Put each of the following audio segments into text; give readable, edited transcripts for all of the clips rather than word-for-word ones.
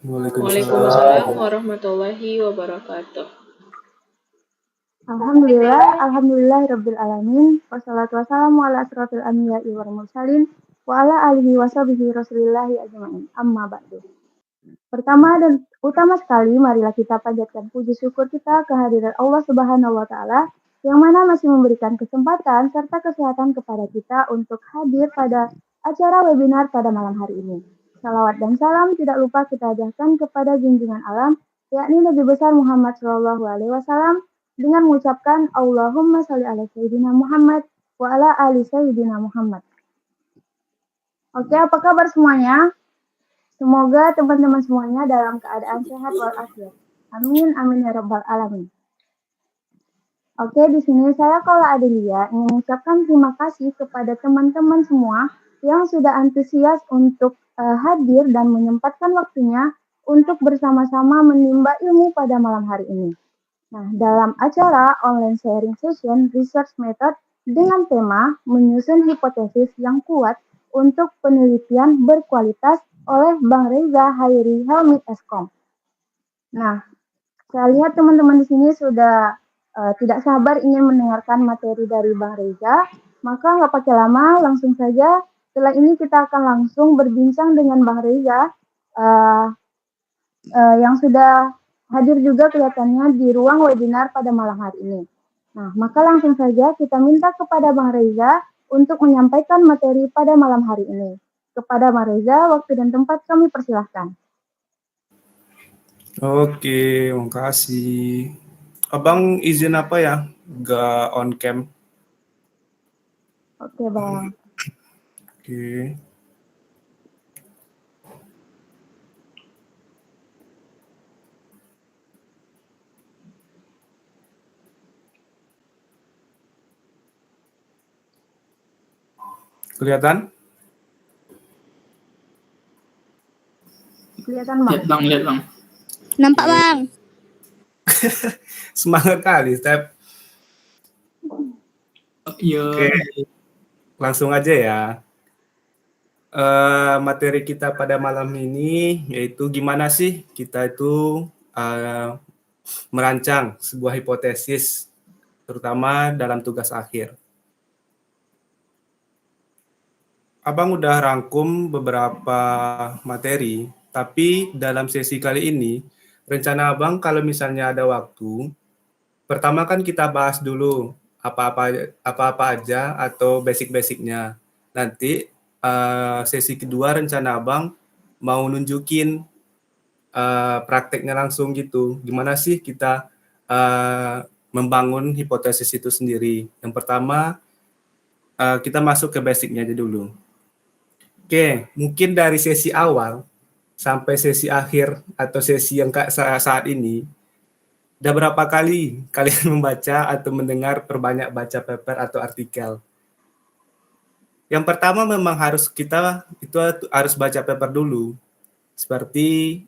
Waalaikumsalam Waalaikumsalam warahmatullahi wabarakatuh. Rabbil alamin. Wassalatu wassalamu ala asrofil anbiya'i wal mursalin wa ala alihi washabihi rasulillahi ajma'in. Amma ba'du. Pertama dan utama sekali, marilah kita panjatkan puji syukur kita kehadiran Allah Subhanahu wa taala yang mana masih memberikan kesempatan serta kesehatan kepada kita untuk hadir pada acara webinar pada malam hari ini. Salawat dan salam tidak lupa kita ajarkan kepada junjungan alam, yakni Nabi besar Muhammad SAW dengan mengucapkan Allahumma sholli ala Sayyidina Muhammad wa ala ali Sayyidina Muhammad. Oke, apa kabar semuanya? Semoga teman-teman semuanya dalam keadaan sehat walafiat. Amin, amin ya rabbal alamin. Oke, di sini saya Kola Adelia ingin mengucapkan terima kasih kepada teman-teman semua yang sudah antusias untuk hadir dan menyempatkan waktunya untuk bersama-sama menimba ilmu pada malam hari ini. Nah, dalam acara online sharing session research method dengan tema menyusun hipotesis yang kuat untuk penelitian berkualitas oleh Bang Reza Hairi Helmi Eskom. Nah, saya lihat teman-teman di sini sudah tidak sabar ingin mendengarkan materi dari Bang Reza, maka nggak pakai lama, langsung saja setelah ini kita akan langsung berbincang dengan Bang Reza yang sudah hadir juga kelihatannya di ruang webinar pada malam hari ini. Nah, maka langsung saja kita minta kepada Bang Reza untuk menyampaikan materi pada malam hari ini. Kepada Bang Reza, waktu dan tempat kami persilahkan. Oke, makasih. Abang izin apa ya? Gak on cam. Oke, Bang. Oke. Kelihatan? Kelihatan, Bang. Lihat bang. Nampak, Bang. Semangat kali, Step. Iya. Oke, langsung aja ya. Materi kita pada malam ini yaitu gimana sih kita itu merancang sebuah hipotesis, terutama dalam tugas akhir. Abang udah rangkum beberapa materi, tapi dalam sesi kali ini, rencana Abang kalau misalnya ada waktu, pertama kan kita bahas dulu apa-apa aja atau basic-basicnya. Nanti sesi kedua rencana Abang mau nunjukin prakteknya langsung gitu. Gimana sih kita membangun hipotesis itu sendiri. Yang pertama, kita masuk ke basicnya aja dulu. Oke, mungkin dari sesi awal sampai sesi akhir atau sesi yang saat ini, udah berapa kali kalian membaca atau mendengar perbanyak baca paper atau artikel? Yang pertama memang kita harus baca paper dulu. Seperti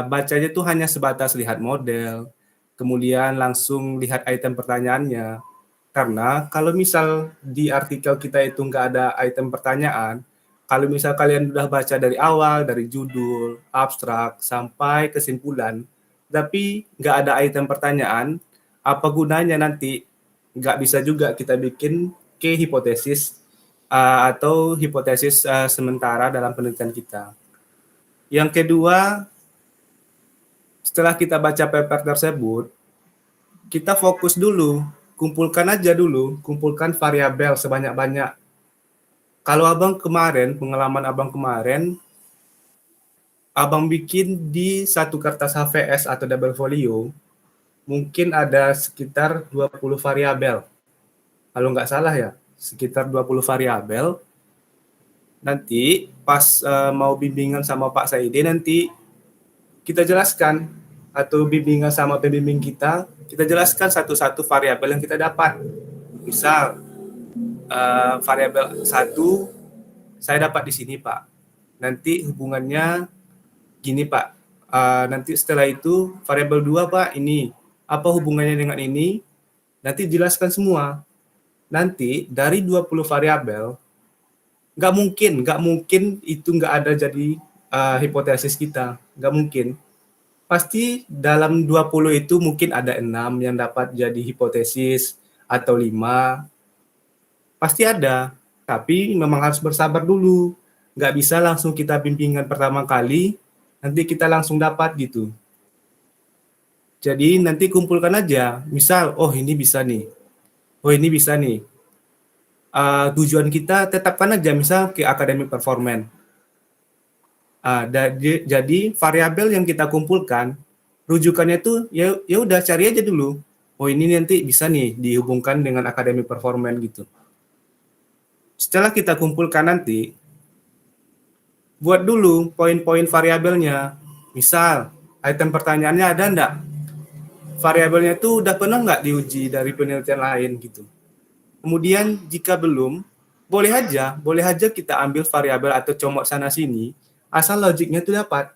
bacanya itu hanya sebatas lihat model, kemudian langsung lihat item pertanyaannya. Karena kalau misal di artikel kita itu nggak ada item pertanyaan, kalau misal kalian udah baca dari awal, dari judul, abstrak, sampai kesimpulan, tapi nggak ada item pertanyaan, apa gunanya nanti? Nggak bisa juga kita bikin hipotesis atau hipotesis sementara dalam penelitian kita. Yang kedua, setelah kita baca paper tersebut, kita fokus dulu, kumpulkan variabel sebanyak-banyak. Kalau pengalaman abang kemarin, abang bikin di satu kertas HVS atau double folio, mungkin ada sekitar 20 variabel. Kalau nggak salah ya, sekitar 20 variabel. Nanti pas mau bimbingan sama Pak Saidi, nanti kita jelaskan, atau bimbingan sama pembimbing kita jelaskan satu-satu variabel yang kita dapat. Misal, variabel 1 saya dapat di sini, Pak. Nanti hubungannya gini, Pak. Nanti setelah itu variabel 2, Pak, ini. Apa hubungannya dengan ini? Nanti jelaskan semua. Nanti dari 20 variabel, nggak mungkin itu nggak ada jadi hipotesis kita. Nggak mungkin. Pasti dalam 20 itu mungkin ada 6 yang dapat jadi hipotesis atau 5. Pasti ada. Tapi memang harus bersabar dulu. Nggak bisa langsung kita bimbingan pertama kali, nanti kita langsung dapat gitu. Jadi nanti kumpulkan aja. Misal, oh ini bisa nih. Oh ini bisa nih. Tujuan kita tetapkan aja misal ke academic performance. Jadi variabel yang kita kumpulkan rujukannya tuh ya udah cari aja dulu. Oh ini nanti bisa nih dihubungkan dengan academic performance gitu. Setelah kita kumpulkan nanti, buat dulu poin-poin variabelnya. Misal item pertanyaannya ada enggak? Variabelnya tuh udah pernah nggak diuji dari penelitian lain gitu. Kemudian jika belum, boleh aja kita ambil variabel atau comot sana sini, asal logiknya itu dapat.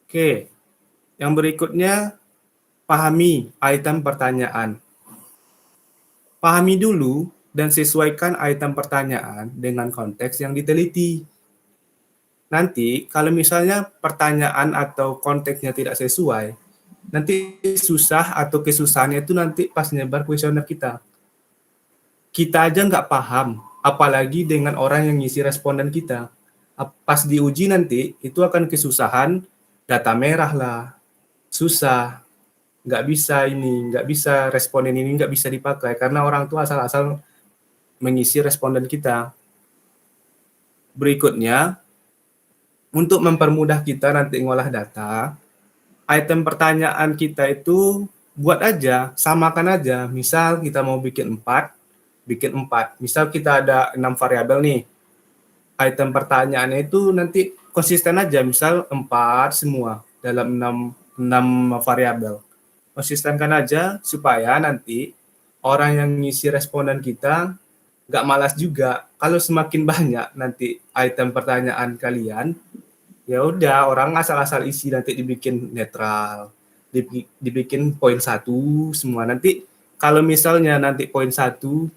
Oke, yang berikutnya pahami item pertanyaan. Pahami dulu dan sesuaikan item pertanyaan dengan konteks yang diteliti. Nanti kalau misalnya pertanyaan atau konteksnya tidak sesuai, nanti susah atau kesusahannya itu nanti pas nyebar kuesioner kita. Kita aja nggak paham, apalagi dengan orang yang ngisi responden kita. Pas diuji nanti, itu akan kesusahan, data merah lah, susah, nggak bisa responden ini nggak bisa dipakai, karena orang tua asal-asal mengisi responden kita. Berikutnya, untuk mempermudah kita nanti ngolah data, item pertanyaan kita itu buat aja, samakan aja. Misal kita mau bikin 4. Misal kita ada 6 variabel nih. Item pertanyaannya itu nanti konsisten aja, misal 4 semua dalam 6 variabel. Konsistenkan aja supaya nanti orang yang ngisi responden kita nggak malas juga. Kalau semakin banyak nanti item pertanyaan kalian, ya udah orang asal-asal isi, nanti dibikin netral, dibikin poin 1 semua. Nanti kalau misalnya nanti poin 1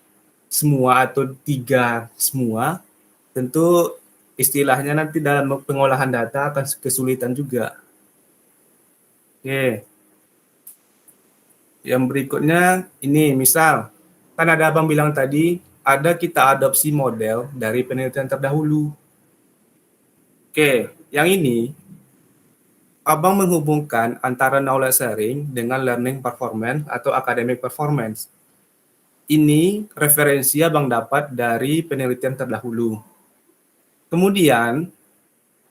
semua atau 3 semua, tentu istilahnya nanti dalam pengolahan data akan kesulitan juga. Oke. Yang berikutnya ini misal, kan ada abang bilang tadi, ada kita adopsi model dari penelitian terdahulu. Oke, yang ini abang menghubungkan antara knowledge sharing dengan learning performance atau academic performance. Ini referensi abang dapat dari penelitian terdahulu. Kemudian,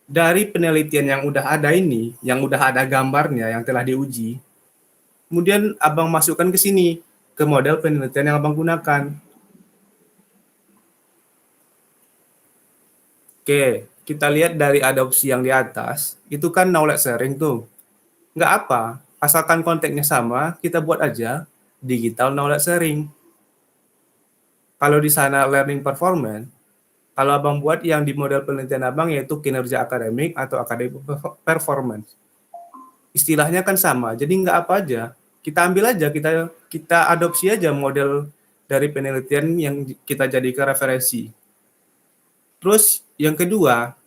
dari penelitian yang udah ada ini, yang udah ada gambarnya, yang telah diuji, kemudian abang masukkan ke sini, ke model penelitian yang abang gunakan. Oke, kita lihat dari adopsi yang di atas, itu kan knowledge sharing tuh. Nggak apa, asalkan konteksnya sama, kita buat aja digital knowledge sharing. Kalau di sana learning performance, kalau abang buat yang di model penelitian abang yaitu kinerja akademik atau academic performance. Istilahnya kan sama, jadi nggak apa aja. Kita ambil aja, kita adopsi aja model dari penelitian yang kita jadikan referensi. Terus yang kedua,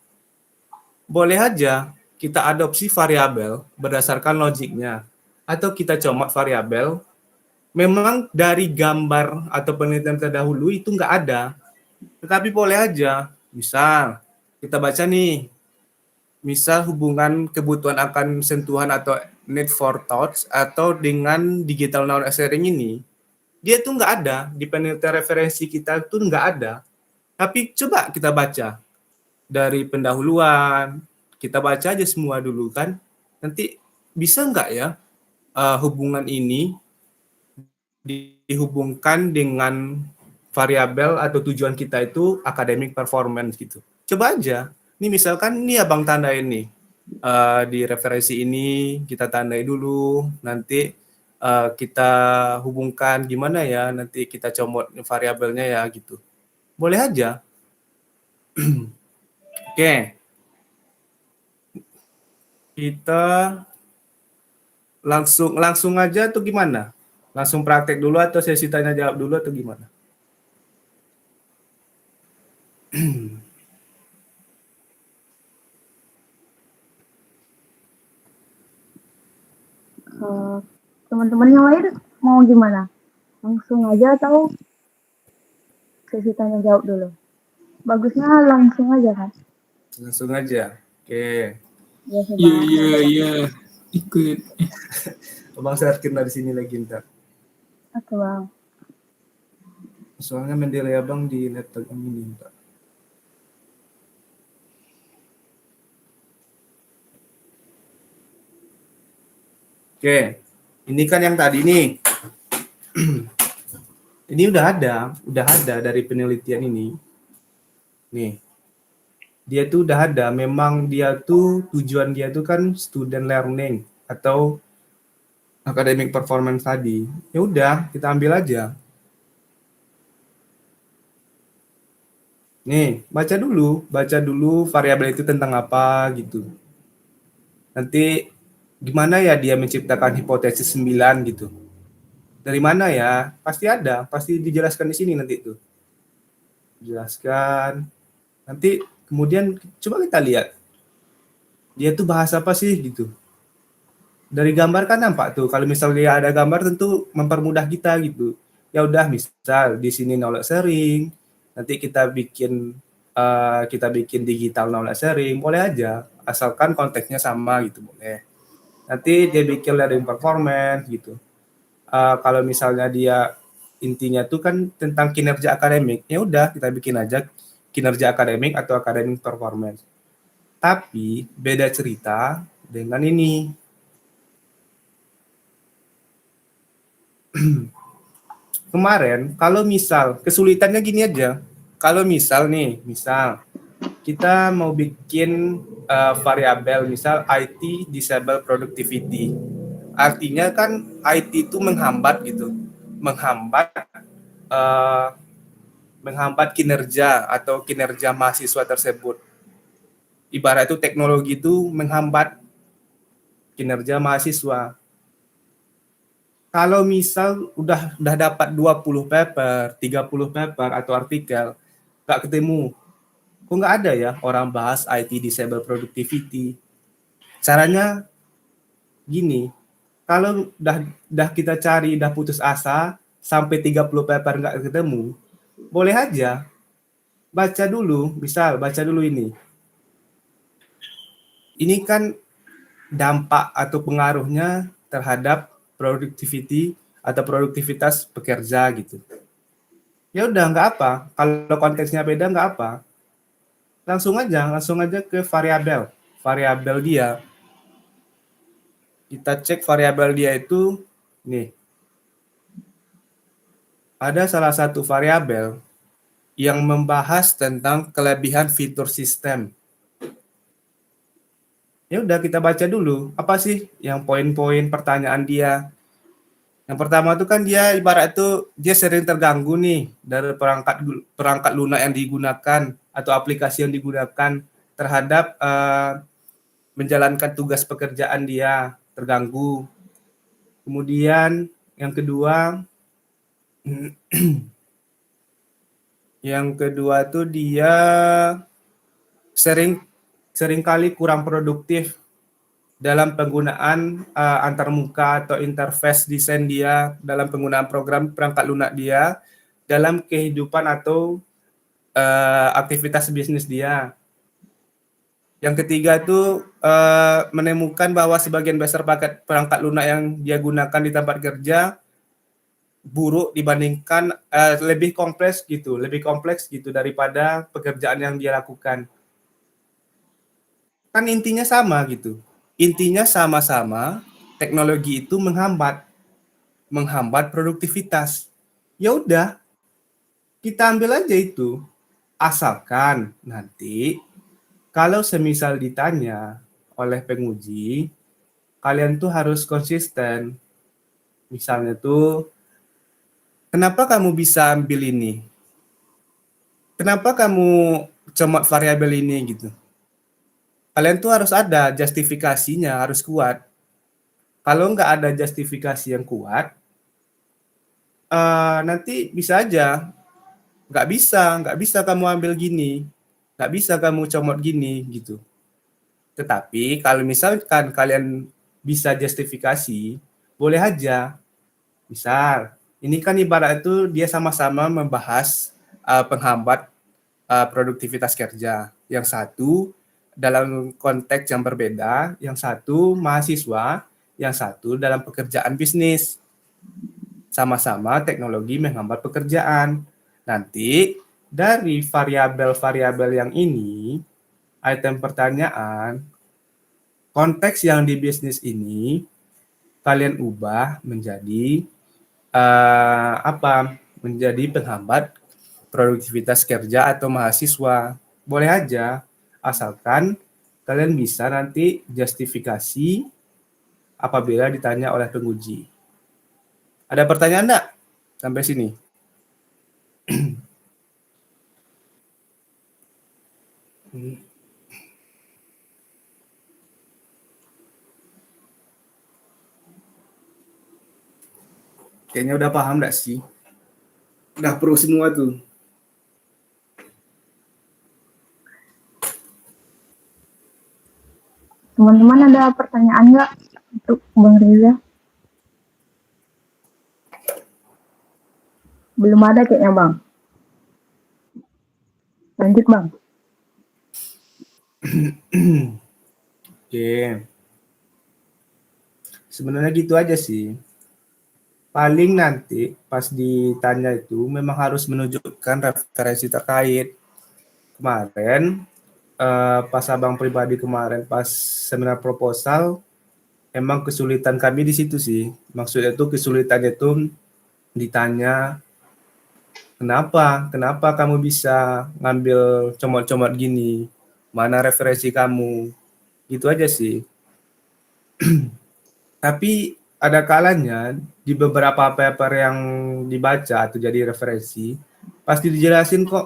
boleh aja kita adopsi variabel berdasarkan logiknya. Atau kita comot variabel, memang dari gambar atau penelitian terdahulu itu nggak ada. Tetapi boleh aja, misal kita baca nih, misal hubungan kebutuhan akan sentuhan atau need for touch atau dengan digital knowledge sharing ini, dia tuh nggak ada, di penelitian referensi kita tuh nggak ada. Tapi coba kita baca dari pendahuluan, kita baca aja semua dulu kan, nanti bisa nggak ya hubungan ini dihubungkan dengan variabel atau tujuan kita itu academic performance gitu. Coba aja. Ini misalkan ini abang tandain nih. Di referensi ini kita tandai dulu. Nanti kita hubungkan gimana ya. Nanti kita comot variabelnya ya gitu. Boleh aja. Oke. Kita langsung aja atau gimana? Langsung praktek dulu atau sesi tanya jawab dulu atau gimana? Teman-teman yang lain mau gimana? Langsung aja atau sesi tanya jawab dulu? Bagusnya langsung aja kan? Langsung aja. Oke. Ya sih Iya, Bang. iya, iya. Ikut. Abang Sarkin dari sini lagi ntar. Oke Bang. Soalnya mendelay abang di laptop yang ini ntar. Oke, ini kan yang tadi nih. Ini udah ada dari penelitian ini. Nih, dia tuh udah ada. Memang dia tuh tujuan dia tuh kan student learning atau academic performance tadi. Ya udah, kita ambil aja. Nih, baca dulu variabel itu tentang apa gitu. Nanti gimana ya dia menciptakan hipotesis 9 gitu. Dari mana ya? Pasti ada, pasti dijelaskan di sini nanti itu. Jelaskan. Nanti kemudian coba kita lihat. Dia tuh bahas apa sih gitu. Dari gambar kan nampak tuh. Kalau misalnya ada gambar tentu mempermudah kita gitu. Ya udah misal di sini knowledge sharing, nanti kita bikin digital knowledge sharing, boleh aja asalkan konteksnya sama gitu boleh. Nanti dia bikin learning performance gitu. Kalau misalnya dia intinya tuh kan tentang kinerja akademik, ya udah kita bikin aja kinerja akademik atau academic performance. Tapi beda cerita dengan ini. Kemarin kalau misal kesulitannya gini aja. Kalau misal kita mau bikin variabel misal IT disable productivity. Artinya kan IT itu menghambat gitu. Menghambat kinerja atau kinerja mahasiswa tersebut. Ibarat itu teknologi itu menghambat kinerja mahasiswa. Kalau misal udah dapat 20 paper, 30 paper atau artikel, nggak ketemu. Kok nggak ada ya orang bahas IT disable productivity? Caranya gini, kalau udah kita cari, udah putus asa, sampai 30 paper nggak ketemu, boleh aja baca dulu, misal baca dulu ini. Ini kan dampak atau pengaruhnya terhadap productivity atau produktivitas pekerja gitu. Ya udah nggak apa, kalau konteksnya beda nggak apa. Langsung aja ke variabel dia. Kita cek variabel dia itu nih. Ada salah satu variabel yang membahas tentang kelebihan fitur sistem. Ya udah kita baca dulu, apa sih yang poin-poin pertanyaan dia. Yang pertama itu kan dia ibarat itu dia sering terganggu nih dari perangkat lunak yang digunakan atau aplikasi yang digunakan terhadap menjalankan tugas pekerjaan dia terganggu. Kemudian yang kedua tuh dia sering kali kurang produktif dalam penggunaan antarmuka atau interface desain dia, dalam penggunaan program perangkat lunak dia, dalam kehidupan atau aktivitas bisnis dia. Yang ketiga itu menemukan bahwa sebagian besar paket perangkat lunak yang dia gunakan di tempat kerja buruk dibandingkan lebih kompleks gitu daripada pekerjaan yang dia lakukan. Kan intinya sama gitu. Intinya sama-sama teknologi itu menghambat produktivitas. Ya udah, kita ambil aja itu. Asalkan nanti kalau semisal ditanya oleh penguji, kalian tuh harus konsisten. Misalnya tuh, kenapa kamu bisa ambil ini? Kenapa kamu comot variabel ini gitu? Kalian tuh harus ada justifikasinya, harus kuat. Kalau nggak ada justifikasi yang kuat, nanti bisa aja nggak bisa kamu ambil gini, nggak bisa kamu comot gini gitu. Tetapi kalau misalkan kalian bisa justifikasi, boleh aja. Misal, ini kan ibarat itu dia sama-sama membahas penghambat produktivitas kerja. Yang satu dalam konteks yang berbeda, yang satu mahasiswa, yang satu dalam pekerjaan bisnis. Sama-sama teknologi menghambat pekerjaan. Nanti dari variabel-variabel yang ini, item pertanyaan, konteks yang di bisnis ini kalian ubah menjadi menjadi penghambat produktivitas kerja atau mahasiswa. Boleh aja, asalkan kalian bisa nanti justifikasi apabila ditanya oleh penguji. Ada pertanyaan enggak sampai sini? Kayaknya udah paham enggak sih? Udah pro semua tuh. Teman-teman ada pertanyaan nggak untuk Bang Riza? Belum ada kayaknya Bang. Lanjut Bang. Oke. Sebenarnya gitu aja sih. Paling nanti pas ditanya itu memang harus menunjukkan referensi terkait. Kemarin pas abang pribadi kemarin pas seminar proposal emang kesulitan kami di situ sih. Maksudnya itu kesulitannya itu ditanya kenapa kamu bisa ngambil comot-comot gini, mana referensi kamu, gitu aja sih. Tapi ada kalanya di beberapa paper yang dibaca atau jadi referensi pasti dijelasin kok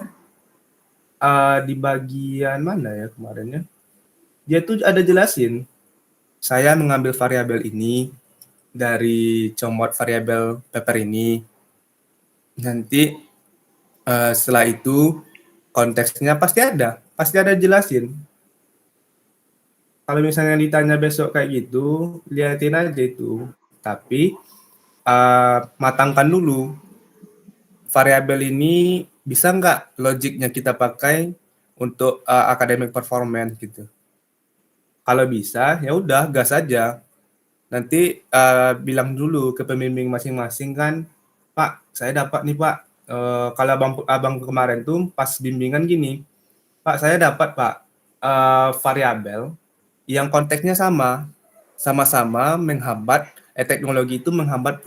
di bagian mana ya kemarinnya dia tuh ada jelasin saya mengambil variabel ini dari comot variabel paper ini, nanti setelah itu konteksnya pasti ada jelasin. Kalau misalnya ditanya besok kayak gitu, liatin aja itu. Tapi matangkan dulu variabel ini bisa nggak logiknya kita pakai untuk academic performance gitu. Kalau bisa, ya udah gas aja. Nanti bilang dulu ke pembimbing masing-masing kan, Pak, saya dapat nih Pak. Kalau abang kemarin tuh pas bimbingan gini, Pak, saya dapat Pak variabel yang konteksnya sama-sama menghambat teknologi itu menghambat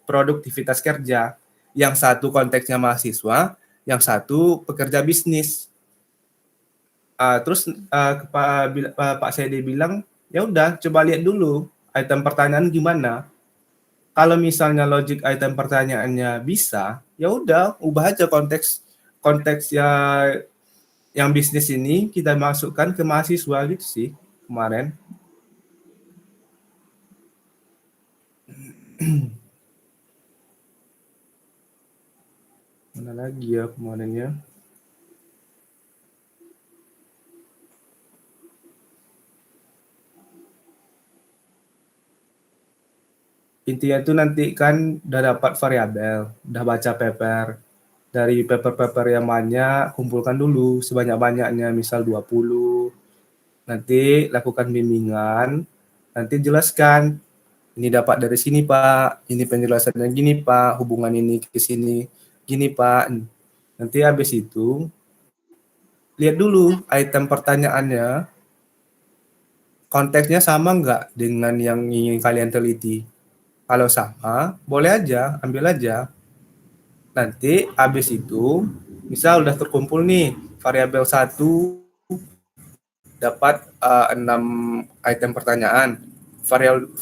produktivitas kerja. Yang satu konteksnya mahasiswa, yang satu pekerja bisnis. Terus Pak Sedi bilang, ya udah coba lihat dulu item pertanyaan gimana. Kalau misalnya logic item pertanyaannya bisa, ya udah ubah aja konteks ya yang bisnis ini kita masukkan ke mahasiswa gitu sih kemarin. Mana lagi ya kemarinnya? Intinya itu nanti kan udah dapat variabel, udah baca paper. Dari paper-paper yang banyak, kumpulkan dulu sebanyak-banyaknya, misal 20. Nanti lakukan bimbingan, nanti jelaskan, ini dapat dari sini Pak, ini penjelasannya gini Pak, hubungan ini ke sini, gini Pak. Nanti habis itu, lihat dulu item pertanyaannya, konteksnya sama nggak dengan yang ingin kalian teliti. Kalau sama, boleh aja, ambil aja. Nanti habis itu, misal udah terkumpul nih, variabel 1 dapat 6 item pertanyaan,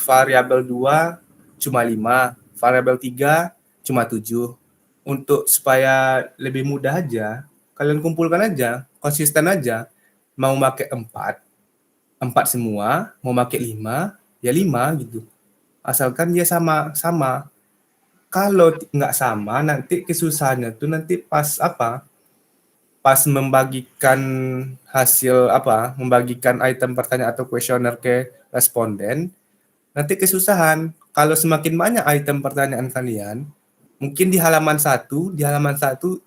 variabel 2 cuma 5, variabel 3 cuma 7. Untuk supaya lebih mudah aja, kalian kumpulkan aja, konsisten aja. Mau pakai 4 semua, mau pakai 5, ya 5 gitu. Asalkan dia sama. Kalau nggak sama, nanti kesusahannya tuh nanti pas membagikan membagikan item pertanyaan atau kuesioner ke responden, nanti kesusahan. kalau semakin banyak item pertanyaan kalian, mungkin di halaman satu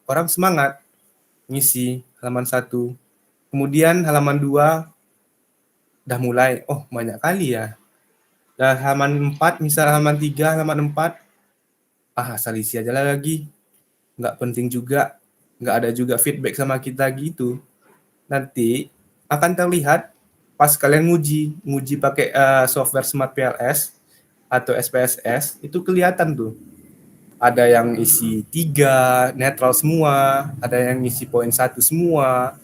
orang semangat ngisi halaman 1. Kemudian halaman 2 udah mulai, oh banyak kali ya. Dan halaman 4, misal halaman 3, halaman 4, asal isi aja lagi. Nggak penting juga, nggak ada juga feedback sama kita gitu. Nanti akan terlihat pas kalian nguji pakai software Smart PLS atau SPSS, itu kelihatan tuh. Ada yang isi 3, netral semua, ada yang isi poin 1 semua.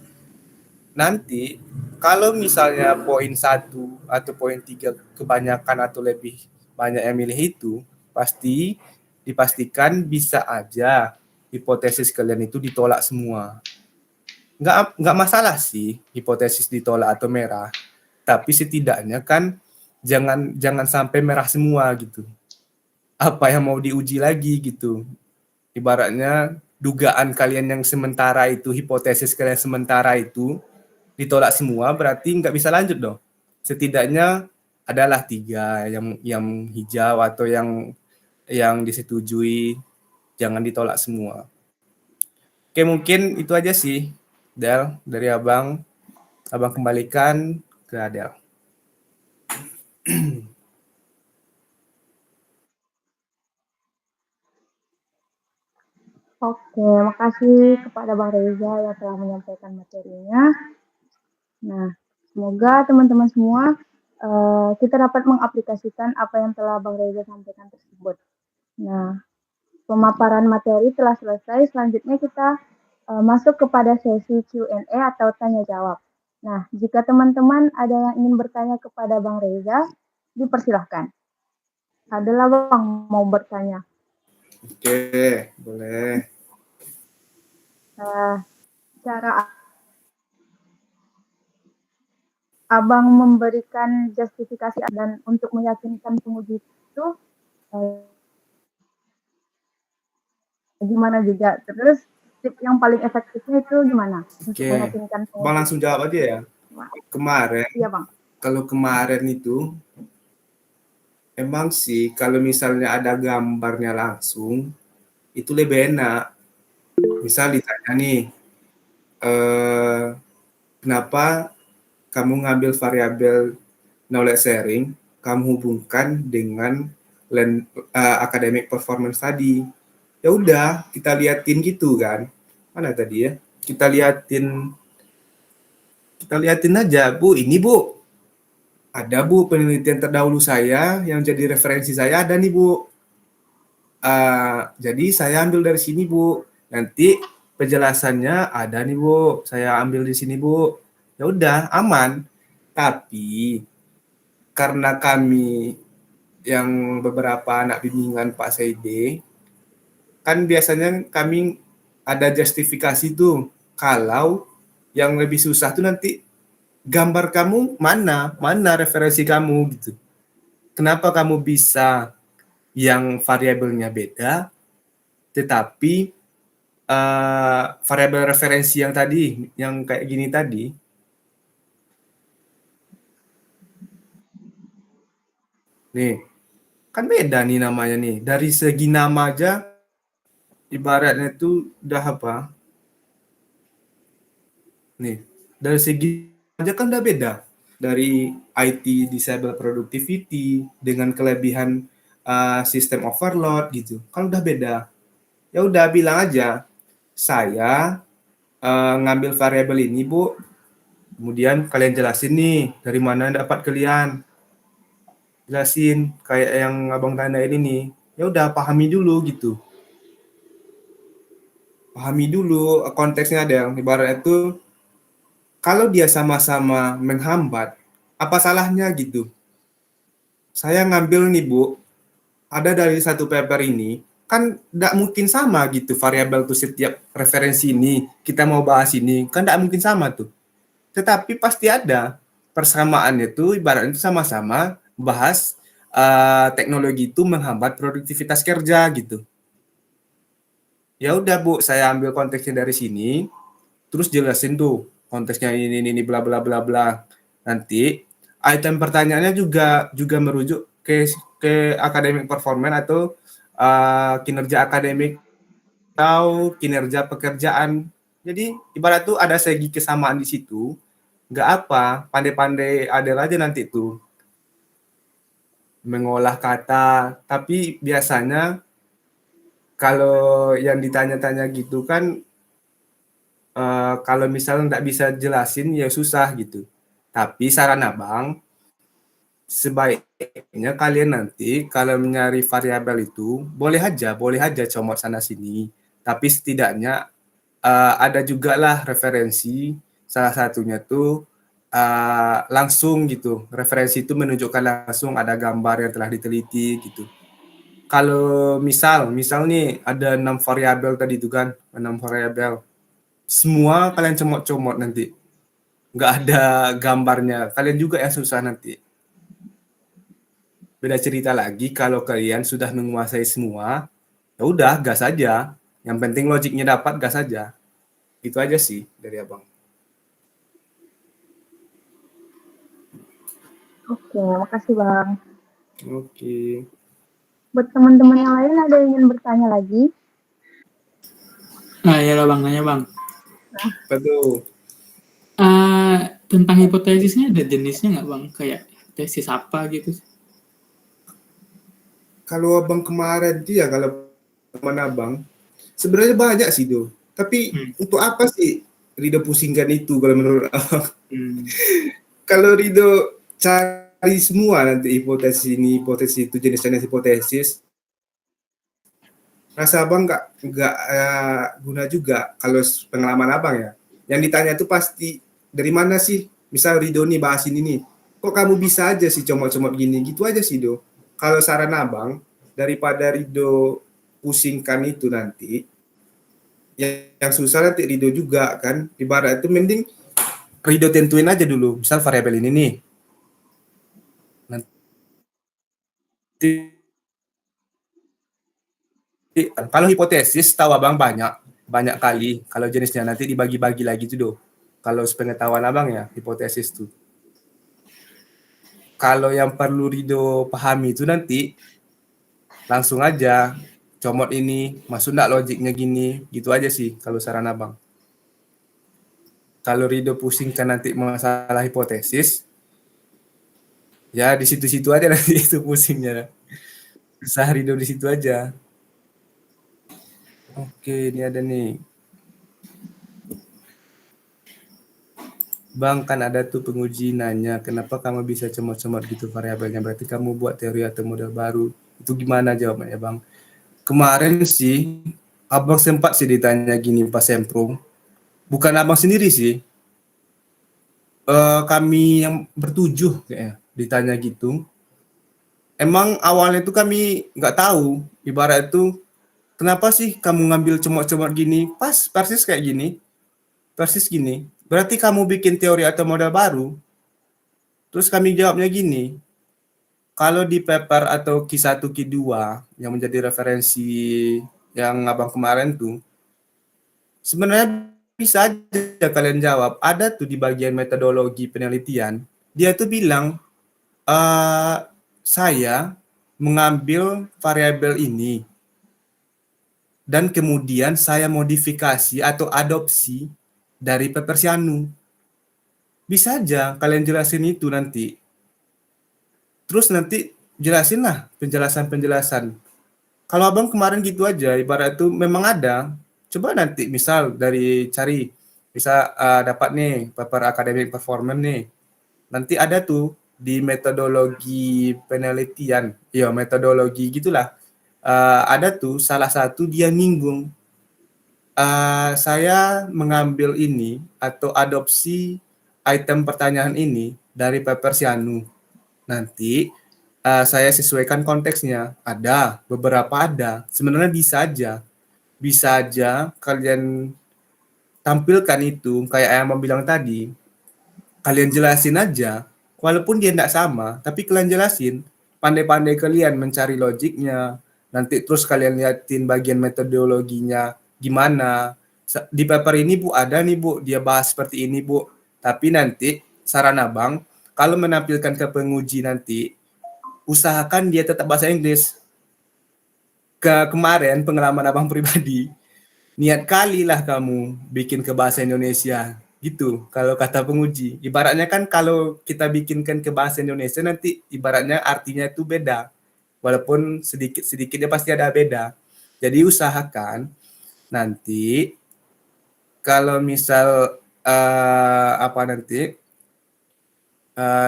Nanti kalau misalnya poin 1 atau poin 3 kebanyakan atau lebih banyak yang milih itu, pasti dipastikan bisa aja hipotesis kalian itu ditolak semua. Nggak masalah sih hipotesis ditolak atau merah, tapi setidaknya kan jangan sampai merah semua gitu. Apa yang mau diuji lagi gitu. Ibaratnya dugaan kalian yang sementara itu, hipotesis kalian sementara itu ditolak semua, berarti nggak bisa lanjut dong. Setidaknya adalah 3 yang hijau atau yang disetujui, jangan ditolak semua. Oke, mungkin itu aja sih, Del, dari Abang. Abang kembalikan ke Adel. Oke, makasih kepada Bang Reza yang telah menyampaikan materinya. Nah, semoga teman-teman semua kita dapat mengaplikasikan apa yang telah Bang Reza sampaikan tersebut. Nah, pemaparan materi telah selesai. Selanjutnya kita masuk kepada sesi Q&A atau tanya jawab. Nah, jika teman-teman ada yang ingin bertanya kepada Bang Reza, dipersilahkan. Adalah Bang mau bertanya. Oke, boleh. Cara Abang memberikan justifikasi dan untuk meyakinkan penguji itu gimana juga. Terus tip yang paling efektifnya itu gimana untuk meyakinkan penguji? Bang langsung jawab aja ya. Kemarin, iya Bang. Kalau kemarin itu emang sih kalau misalnya ada gambarnya langsung itu lebih enak. Misal ditanya nih, kenapa kamu ngambil variabel knowledge sharing, kamu hubungkan dengan academic performance tadi. Ya udah, kita liatin gitu kan. Mana tadi ya? Kita liatin aja, Bu. Ini Bu, ada Bu penelitian terdahulu saya yang jadi referensi saya ada nih Bu. Jadi saya ambil dari sini Bu. Nanti penjelasannya ada nih Bu. Saya ambil di sini Bu. Ya udah aman. Tapi karena kami yang beberapa anak bimbingan Pak Saide, kan biasanya kami ada justifikasi tuh. Kalau yang lebih susah tuh nanti gambar kamu mana referensi kamu gitu. Kenapa kamu bisa yang variabelnya beda, tetapi variabel referensi yang tadi, yang kayak gini tadi, nih, kan beda nih namanya nih. Dari segi nama aja, ibaratnya itu udah apa? Nih, dari segi aja kan udah beda. Dari IT disable productivity dengan kelebihan sistem overload gitu, kan udah beda. Ya udah bilang aja, saya ngambil variabel ini Bu, kemudian kalian jelasin nih dari mana dapat kalian. Jelasin kayak yang abang tandain ini. Ya udah pahami dulu gitu. Pahami dulu konteksnya ada yang ibarat itu kalau dia sama-sama menghambat, apa salahnya gitu? Saya ngambil nih Bu, ada dari satu paper ini, kan tidak mungkin sama gitu variabel tuh setiap referensi ini, kita mau bahas ini, kan tidak mungkin sama tuh. Tetapi pasti ada persamaannya tuh ibaratnya itu sama-sama bahas teknologi itu menghambat produktivitas kerja gitu. Ya udah Bu, saya ambil konteksnya dari sini, terus jelasin tuh konteksnya ini bla bla bla bla. Nanti item pertanyaannya juga merujuk ke ke academic performance atau kinerja akademik atau kinerja pekerjaan. Jadi ibarat tuh ada segi kesamaan di situ. Nggak apa, pandai-pandai ada aja nanti tuh mengolah kata. Tapi biasanya kalau yang ditanya-tanya gitu kan, kalau misalnya nggak bisa jelasin ya susah gitu. Tapi saran abang, sebaiknya kalian nanti kalau mencari variabel itu boleh aja comot sana sini. Tapi setidaknya ada juga lah referensi. Salah satunya tuh langsung gitu. Referensi itu menunjukkan langsung ada gambar yang telah diteliti gitu. Kalau misal nih ada 6 variabel tadi itu kan, 6 variabel. Semua kalian comot-comot nanti. Nggak ada gambarnya. Kalian juga yang susah nanti. Beda cerita lagi kalau kalian sudah menguasai semua, ya udah gas aja. Yang penting logiknya dapat, gas aja. Itu aja sih dari abang. Oke, makasih Bang. Oke. Buat teman-teman yang lain ada yang ingin bertanya lagi? Nah, ya lah Bang, nanya Bang. Betul. Tentang hipotesisnya ada jenisnya nggak Bang? Kayak hipotesis apa gitu? Kalau abang kemarin tuh ya, kalau teman abang, sebenarnya banyak sih tuh. Tapi untuk apa sih Rido pusingkan itu kalau menurut abang? Kalau Rido cari semua nanti hipotesis ini, hipotesis itu, jenis-jenis hipotesis, rasa abang nggak guna juga kalau pengalaman abang ya. Yang ditanya itu pasti dari mana sih? Misal Rido nih bahas ini nih, kok kamu bisa aja sih comot-comot gini, gitu aja sih Do. Kalau saran abang, daripada Rido pusingkan itu nanti, yang susah nanti Rido juga kan, ibarat itu mending Rido tentuin aja dulu, misal variabel ini nih. Nanti kalau hipotesis tahu abang banyak kali. Kalau jenisnya nanti dibagi-bagi lagi tuh Do. Kalau sepengetahuan abang ya hipotesis tuh. Kalau yang perlu Rido pahami itu nanti langsung aja comot ini, masuk enggak logiknya gini, gitu aja sih kalau saran abang. Kalau Rido pusingkan nanti masalah hipotesis, ya di situ-situ aja nanti itu pusingnya. Susah Rido di situ aja. Oke, ini ada nih. Bang, kan ada tuh penguji nanya, kenapa kamu bisa comot-comot gitu variabelnya? Berarti kamu buat teori atau model baru. Itu gimana jawabannya, Bang? Kemarin sih, abang sempat sih ditanya gini pas sempro. Bukan abang sendiri sih. Kami yang bertujuh kayaknya ditanya gitu. Emang awalnya tuh kami nggak tahu. Ibarat itu, kenapa sih kamu ngambil comot-comot gini? Persis kayak gini. Persis gini. Berarti kamu bikin teori atau model baru. Terus kami jawabnya gini, kalau di paper atau Q1, Q2 yang menjadi referensi yang abang kemarin tuh, sebenarnya bisa aja kalian jawab. Ada tuh di bagian metodologi penelitian, dia tuh bilang, saya mengambil variabel ini, dan kemudian saya modifikasi atau adopsi dari paper Sianu. Bisa aja kalian jelasin itu nanti. Terus nanti jelasin lah penjelasan-penjelasan. Kalau abang kemarin gitu aja, ibarat itu memang ada. Coba nanti misal dari cari, bisa dapat nih paper academic performance nih. Nanti ada tuh di metodologi penelitian, ya metodologi gitulah. Ada tuh salah satu dia nyinggung, saya mengambil ini atau adopsi item pertanyaan ini dari paper Sianu. Nanti saya sesuaikan konteksnya. Ada, beberapa ada. Sebenarnya bisa aja kalian tampilkan itu kayak yang bilang tadi. Kalian jelasin aja, walaupun dia tidak sama, tapi kalian jelasin. Pandai-pandai kalian mencari logiknya. Nanti terus kalian liatin bagian metodologinya gimana. Di paper ini Bu ada nih Bu, dia bahas seperti ini Bu. Tapi nanti saran abang, kalau menampilkan ke penguji nanti, usahakan dia tetap bahasa Inggris. Kemarin pengalaman abang pribadi, niat kali lah kamu bikin ke bahasa Indonesia gitu. Kalau kata penguji, ibaratnya kan kalau kita bikinkan ke bahasa Indonesia nanti ibaratnya artinya itu beda, walaupun sedikitnya pasti ada beda. Jadi usahakan nanti kalau misal apa nanti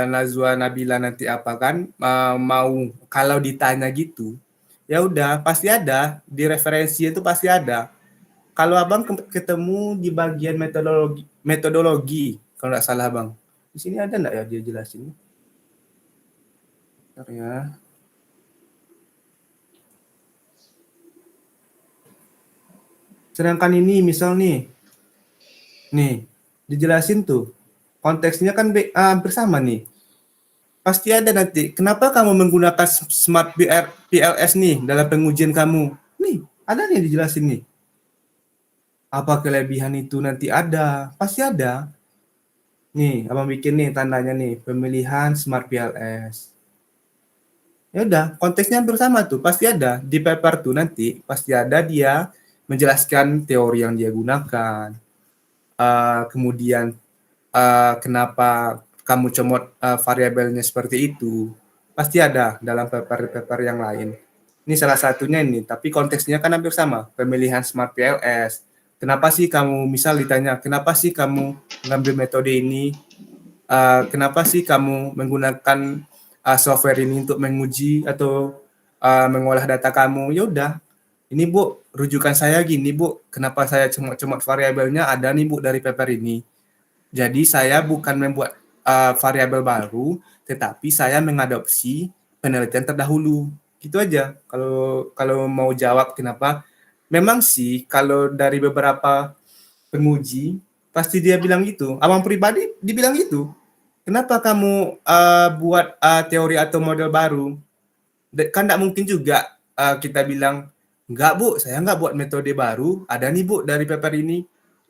Najwa Nabila nanti apa kan mau kalau ditanya gitu, ya udah pasti ada di referensi itu pasti ada. Kalau abang ketemu di bagian metodologi kalau nggak salah bang, di sini ada nggak ya dia jelasin? Bentar ya. Sedangkan ini misal nih dijelasin tuh konteksnya kan hampir sama nih. Pasti ada nanti. Kenapa kamu menggunakan Smart PLS nih dalam pengujian kamu? Nih ada nih dijelasin nih. Apa kelebihan itu nanti ada, pasti ada. Nih, abang bikin nih tandanya nih, pemilihan Smart PLS. Ya udah, konteksnya hampir sama tuh, pasti ada. Di paper tuh nanti pasti ada dia menjelaskan teori yang dia gunakan. Kemudian kenapa kamu comot variabelnya seperti itu. Pasti ada dalam paper-paper yang lain. Ini salah satunya ini, tapi konteksnya kan hampir sama, pemilihan Smart PLS. Kenapa sih kamu, misal ditanya, kenapa sih kamu mengambil metode ini? Kenapa sih kamu menggunakan software ini untuk menguji atau mengolah data kamu? Ya udah, ini Bu, rujukan saya gini Bu, kenapa saya comot variabelnya ada nih Bu dari paper ini. Jadi saya bukan membuat variabel baru, tetapi saya mengadopsi penelitian terdahulu. Gitu aja. Kalau mau jawab kenapa? Memang sih kalau dari beberapa penguji pasti dia bilang gitu. Abang pribadi dibilang gitu. Kenapa kamu buat teori atau model baru? Kan tidak mungkin juga kita bilang, enggak Bu, saya enggak buat metode baru. Ada nih Bu dari paper ini.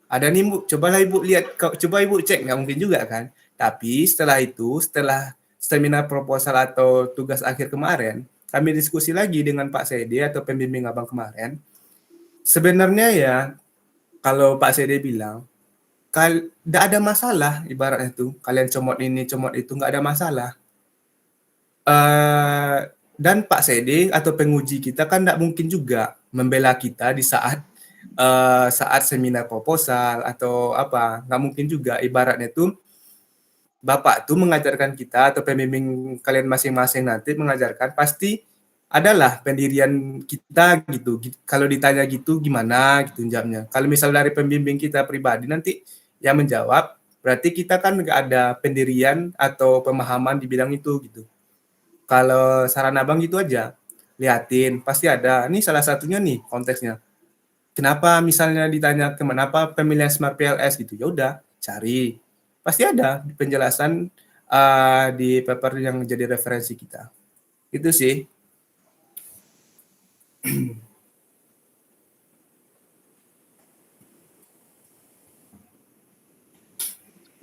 Ada nih Bu, cobalah Ibu lihat, coba Ibu cek. Nggak mungkin juga kan. Tapi setelah itu, setelah seminar proposal atau tugas akhir kemarin, kami diskusi lagi dengan Pak Sede atau pembimbing abang kemarin. Sebenarnya ya, kalau Pak Sede bilang, nggak ada masalah ibaratnya tuh. Kalian comot ini, comot itu, nggak ada masalah. Dan Pak Sede atau penguji kita kan nggak mungkin juga membela kita di saat seminar proposal atau apa, nggak mungkin juga. Ibaratnya tuh Bapak tuh mengajarkan kita atau pembimbing kalian masing-masing nanti mengajarkan pasti adalah pendirian kita gitu. Kalau ditanya gitu gimana gitu jawabnya. Kalau misal dari pembimbing kita pribadi nanti yang menjawab, berarti kita kan nggak ada pendirian atau pemahaman di bidang itu gitu. Kalau saran abang gitu aja, liatin pasti ada. Ini salah satunya nih konteksnya. Kenapa misalnya ditanya kenapa pemilihan Smart PLS gitu, ya udah cari, pasti ada penjelasan di paper yang jadi referensi kita. Itu sih.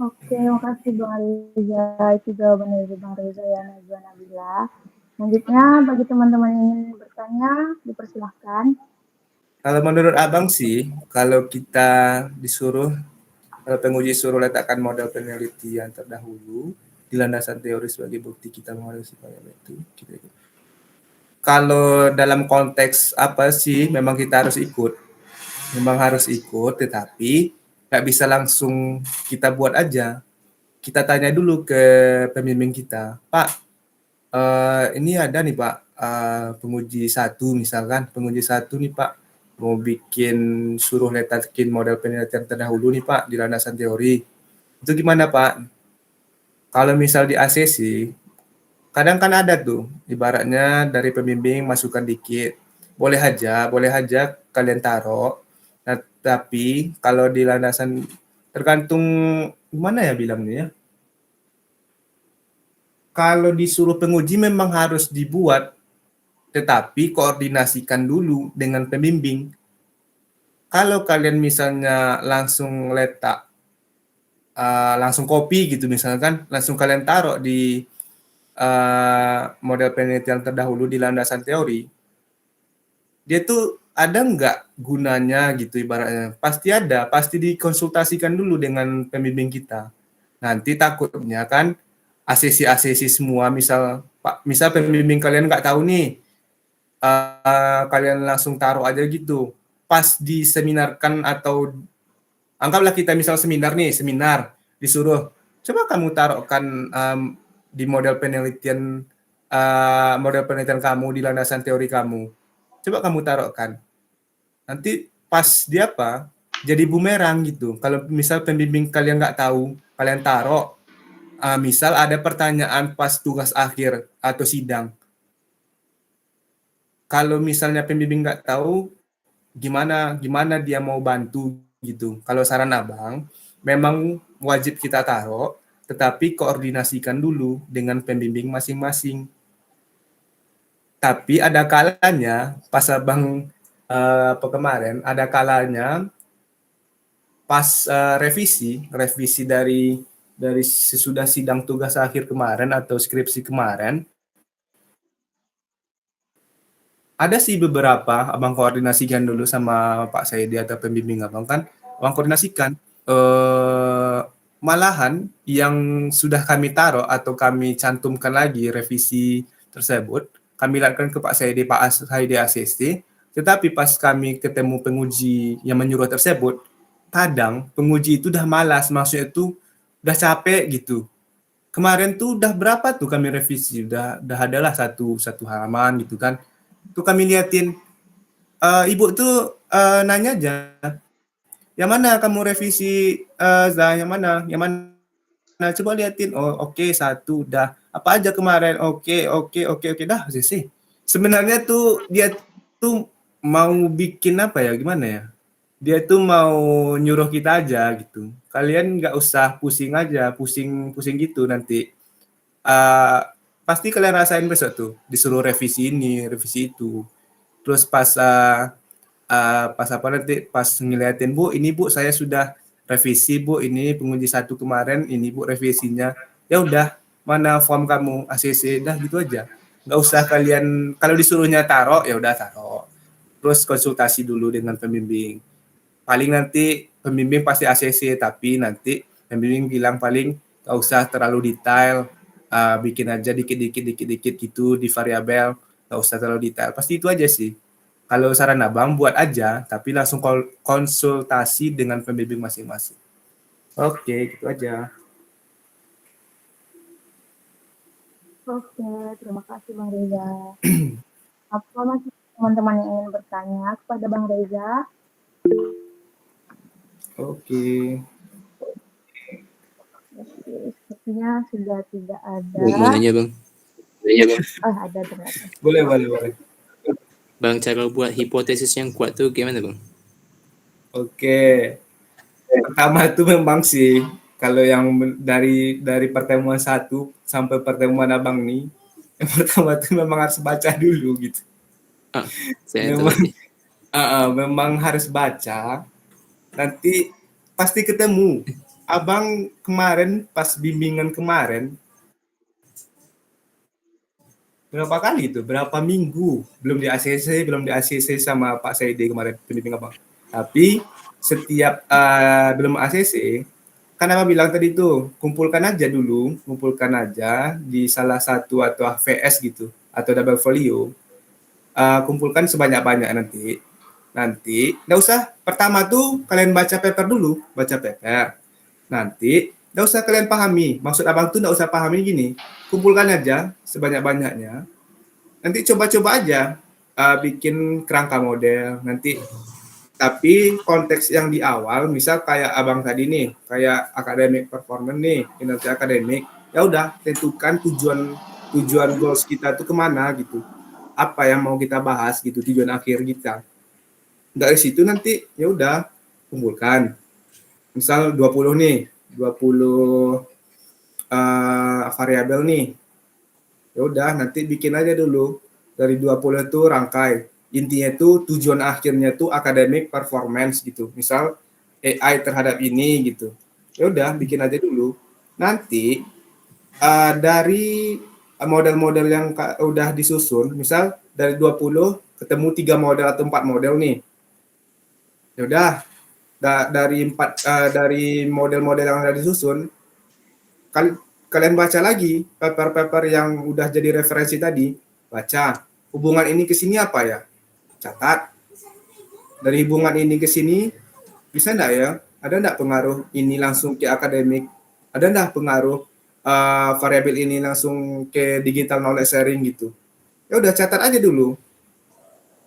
Oke, makasih Bang Reza. Itu jawaban dari Bang Reza ya, Najwa Nabila. Selanjutnya, bagi teman-teman yang ingin bertanya, dipersilahkan. Kalau menurut abang sih, kalau kita disuruh, kalau penguji suruh letakkan model penelitian terdahulu di landasan teori sebagai bukti kita mengadopsi variabel itu, kita ikut. Kalau dalam konteks apa sih, memang kita harus ikut. Memang harus ikut, tetapi nggak bisa langsung kita buat aja. Kita tanya dulu ke pembimbing kita, Pak, ini ada nih Pak, penguji satu misalkan, penguji satu nih Pak, mau bikin suruh letakin model penelitian terdahulu nih Pak di landasan teori. Itu gimana Pak? Kalau misal di ACC, kadang kan ada tuh, ibaratnya dari pembimbing masukan dikit. Boleh aja kalian taruh. Nah, tapi kalau di landasan tergantung gimana ya bilangnya ya. Kalau disuruh penguji memang harus dibuat, tetapi koordinasikan dulu dengan pembimbing. Kalau kalian misalnya langsung letak, langsung copy gitu misalkan, langsung kalian taruh di model penelitian terdahulu di landasan teori, dia tuh ada nggak gunanya gitu ibaratnya. Pasti ada, pasti dikonsultasikan dulu dengan pembimbing kita. Nanti takutnya kan ACC semua, misal pembimbing kalian nggak tahu nih, kalian langsung taruh aja gitu. Pas diseminarkan atau anggaplah kita misal seminar disuruh coba kamu taruhkan di model penelitian kamu di landasan teori kamu. Coba kamu taruhkan. Nanti pas dia jadi bumerang gitu. Kalau misal pembimbing kalian nggak tahu, kalian taruh, misal ada pertanyaan pas tugas akhir atau sidang. Kalau misalnya pembimbing nggak tahu, gimana dia mau bantu gitu. Kalau saran abang, memang wajib kita taruh, tetapi koordinasikan dulu dengan pembimbing masing-masing. Tapi ada kalanya, pas abang kemarin, ada kalanya pas revisi dari sesudah sidang tugas akhir kemarin atau skripsi kemarin, ada sih beberapa abang koordinasikan dulu sama Pak Saidi atau pembimbing abang kan, abang koordinasikan. Malahan yang sudah kami taruh atau kami cantumkan lagi revisi tersebut, kami lakukan ke Pak Saidi ACC, tetapi pas kami ketemu penguji yang menyuruh tersebut, kadang penguji itu udah malas, maksudnya itu udah capek gitu. Kemarin tuh udah berapa tuh kami revisi, udah adalah satu halaman gitu kan. Tuh kami liatin, ibu tuh nanya aja, yang mana kamu revisi, Zah, yang mana? Coba liatin. Oh, oke, satu, dah. Apa aja kemarin? Oke, dah, sih. Sebenarnya tuh dia tuh mau bikin apa ya, gimana ya? Dia tuh mau nyuruh kita aja gitu. Kalian nggak usah pusing gitu nanti. Pasti kalian rasain besok tuh, disuruh revisi ini, revisi itu. Terus pas ngeliatin, Bu, ini Bu saya sudah revisi Bu, ini penguji 1 kemarin, ini Bu revisinya. Ya udah, mana form kamu ACC, dah gitu aja. Nggak usah kalian, kalau disuruhnya taruh, ya udah taruh. Terus konsultasi dulu dengan pembimbing. Paling nanti pembimbing pasti ACC, tapi nanti pembimbing bilang paling nggak usah terlalu detail, bikin aja dikit gitu di variabel, nggak usah terlalu detail. Pasti itu aja sih. Kalau saran abang buat aja, tapi langsung konsultasi dengan pembimbing masing-masing. Oke, gitu aja. Oke, terima kasih Bang Reza. Apa masih teman-teman yang ingin bertanya kepada Bang Reza? Oke. Sepertinya sudah tidak ada. Mau nanya bang? Ada ternyata. Boleh. Bang, cara buat hipotesis yang kuat tuh gimana bang? Oke. Pertama itu memang sih, kalau yang dari pertemuan 1 sampai pertemuan abang nih, yang pertama itu memang harus baca dulu gitu. Saya Memang harus baca. Nanti pasti ketemu. Abang kemarin pas bimbingan kemarin, berapa minggu belum di ACC sama Pak Saidi kemarin pembimbing abang. Tapi setiap belum ACC, kan abang bilang tadi tuh kumpulkan aja di salah satu atau VS gitu atau double folio, kumpulkan sebanyak-banyak nanti nggak usah pertama tuh kalian baca paper, nanti nggak usah kalian pahami, maksud abang tuh nggak usah pahami gini, kumpulkan aja sebanyak-banyaknya, nanti coba-coba aja bikin kerangka model nanti. Tapi konteks yang di awal, misal kayak abang tadi nih, kayak academic performance nih, kinerja akademik, ya udah tentukan tujuan goals kita tuh kemana gitu, apa yang mau kita bahas gitu, tujuan akhir kita. Dari situ nanti ya udah kumpulkan, misal 20 variabel nih, ya udah nanti bikin aja dulu dari 20 itu rangkai, intinya itu tujuan akhirnya tuh academic performance gitu, misal AI terhadap ini gitu, ya udah bikin aja dulu. Nanti dari model-model yang udah disusun, misal dari 20 ketemu 3 model atau 4 model nih. Ya udah, dari model-model yang udah disusun, kalian baca lagi paper-paper yang udah jadi referensi tadi, baca hubungan ini ke sini apa ya, catat dari hubungan ini ke sini bisa enggak ya, ada enggak pengaruh ini langsung ke akademik, ada enggak pengaruh variabel ini langsung ke digital knowledge sharing gitu. Ya udah catat aja dulu.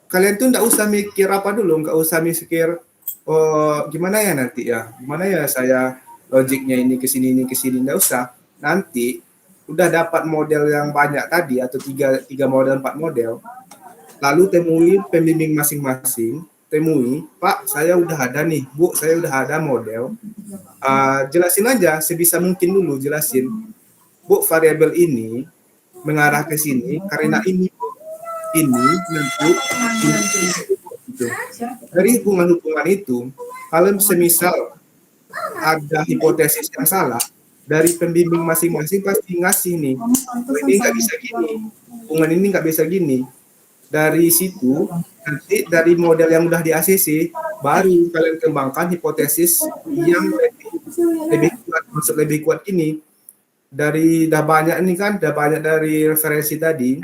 Kalian tuh enggak usah mikir apa dulu, enggak usah mikir oh gimana ya nanti ya, gimana ya saya logiknya ini ke sini enggak usah. Nanti udah dapat model yang banyak tadi atau tiga model 4 model, lalu temui pembimbing masing-masing, temui, Pak saya udah ada nih, Bu saya udah ada model, jelasin aja sebisa mungkin dulu, jelasin, Bu variabel ini mengarah ke sini karena ini nanti gitu. Dari hubungan-hubungan itu, kalau semisal ada hipotesis yang salah, dari pembimbing masing-masing pasti ngasih nih, oh, ini nggak bisa gini, hubungan ini nggak bisa gini. Dari situ, nanti dari model yang udah di ACC, baru kalian kembangkan hipotesis yang lebih kuat, maksud lebih kuat ini. Dari dah banyak nih kan, dah banyak dari referensi tadi,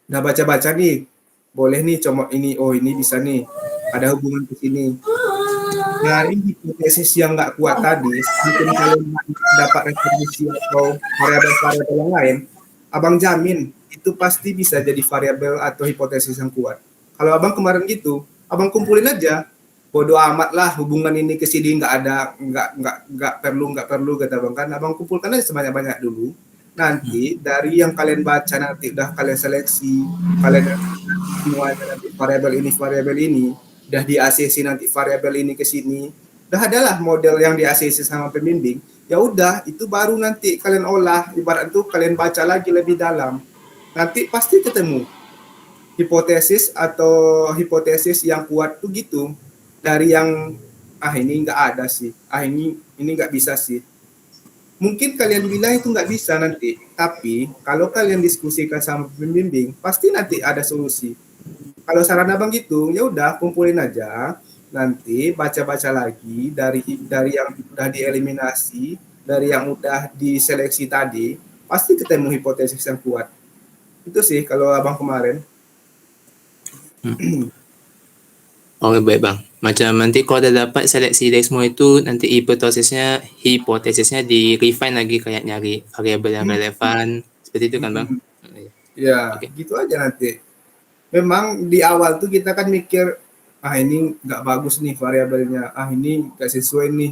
udah baca-baca nih, boleh nih comot ini, oh ini bisa nih, ada hubungan ke sini. Dari hipotesis yang nggak kuat tadi, mungkin kalian dapat referensi atau variabel-variabel yang lain, abang jamin itu pasti bisa jadi variabel atau hipotesis yang kuat. Kalau abang kemarin gitu, abang kumpulin aja, bodoh amat lah hubungan ini ke sini nggak ada, nggak perlu kata abang kan, abang kumpulkan aja sebanyak-banyak dulu. Nanti dari yang kalian baca nanti udah kalian seleksi, kalian semuanya nanti variabel ini udah di ACC nanti variabel ini ke sini, udah adalah model yang di ACC sama pembimbing, ya udah itu baru nanti kalian olah, ibarat itu kalian baca lagi lebih dalam, nanti pasti ketemu hipotesis atau hipotesis yang kuat tuh gitu, dari yang ini nggak ada sih, ini nggak bisa sih, mungkin kalian bilang itu nggak bisa nanti, tapi kalau kalian diskusikan sama pembimbing pasti nanti ada solusi. Kalau saran abang gitu, ya udah kumpulin aja, nanti baca-baca lagi dari yang udah dieliminasi, dari yang udah diseleksi tadi, pasti ketemu hipotesis yang kuat. Itu sih kalau abang kemarin. Oke baik bang. Macam nanti kalau udah dapat seleksi dari semua itu, nanti hipotesisnya di refine lagi kayak nyari variabel yang relevan, seperti itu kan bang? Ya, Oke. gitu aja nanti. Memang di awal tuh kita kan mikir, ini nggak bagus nih variabelnya, ini nggak sesuai nih,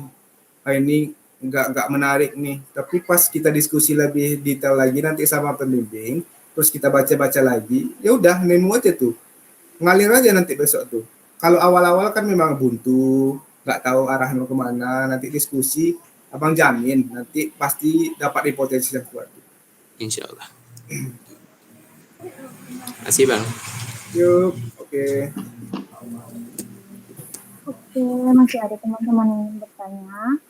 ini nggak menarik nih. Tapi pas kita diskusi lebih detail lagi nanti sama pembimbing, terus kita baca-baca lagi, ya udah nemu aja tuh, ngalir aja nanti besok tuh. Kalau awal-awal kan memang buntu, nggak tahu arahnya kemana, nanti diskusi, abang jamin nanti pasti dapat hipotesis yang kuat. Insya Allah. Makasih bang. Yuk, oke. Oke, masih ada teman-teman yang ingin bertanya?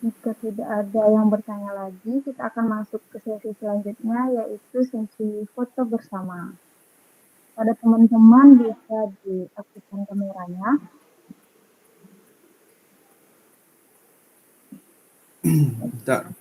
Jika tidak ada yang bertanya lagi, kita akan masuk ke sesi selanjutnya, yaitu sesi foto bersama. Pada teman-teman bisa diaktifkan kameranya. Bentar.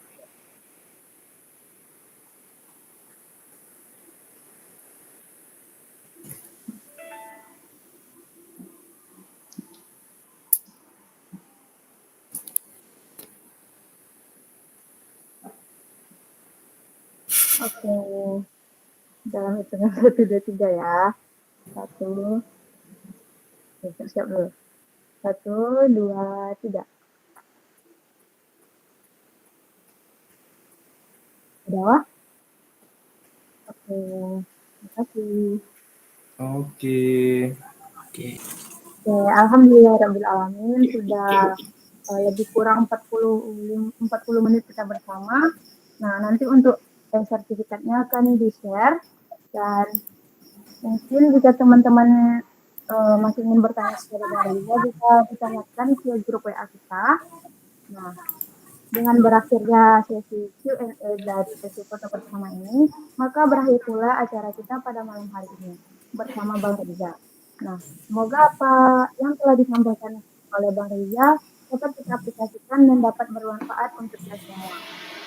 Oke, dalam hitungan 1, 2, 3 ya. 1, siap dulu. 1, 2, 3. Udah? Oke, terima kasih. Oke. Oke. Alhamdulillahirrahmanirrahim, sudah lebih kurang 40 menit kita bersama. Nah, nanti untuk sertifikatnya akan di-share, dan mungkin jika teman-teman masih ingin bertanya kepada Bang Riza, bisa ditanyakan ke grup WA kita. Nah, dengan berakhirnya sesi Q&A dari sesi foto bersama ini, maka berakhir pula acara kita pada malam hari ini bersama Bang Riza. Nah, semoga apa yang telah disampaikan oleh Bang Riza dapat kita aplikasikan dan dapat bermanfaat untuk kita semua.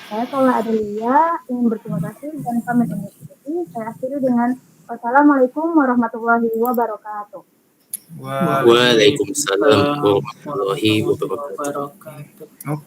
Saya Paula Adelia ingin berterima kasih dan pamit undur diri. Saya akhiri dengan wassalamualaikum warahmatullahi wabarakatuh. Waalaikumsalam warahmatullahi wabarakatuh. wabarakatuh.